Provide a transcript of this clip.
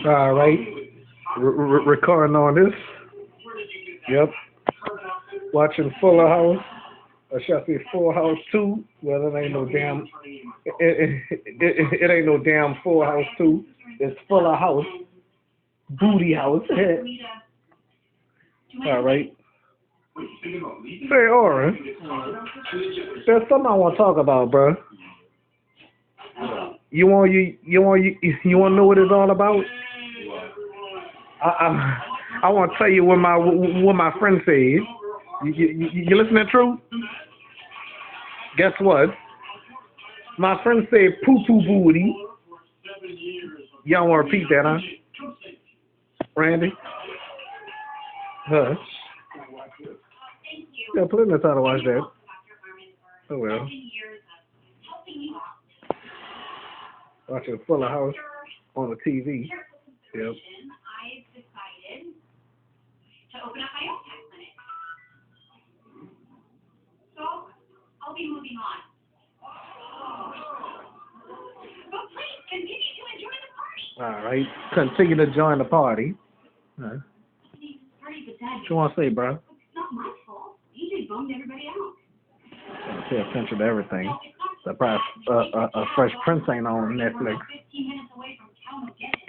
All right. Recording on this. Yep. Watching Fuller House. Or should I say Full House 2? Well, it ain't no damn. It ain't no damn Full House 2. It's Fuller House. Booty House. All right. Say, Oren. There's something I want to talk about, bro. You want to know what it's all about? I want to tell you what my friend said. You listening, True? Guess what? My friend said poo poo booty. Y'all want to repeat that, huh? Randy? Huh? Yeah, plenty of time to watch that. Oh well. Watching Fuller House on the TV. Yep. To open up my own tax clinic. So I'll be moving on. But please continue to enjoy the party. All right. Continue to join the party. Huh? What you want to say, bro? It's not my fault. DJ bummed everybody out. Pay attention to everything. Surprise, Fresh Prince ain't on Netflix. 15 minutes away from Calmageddon.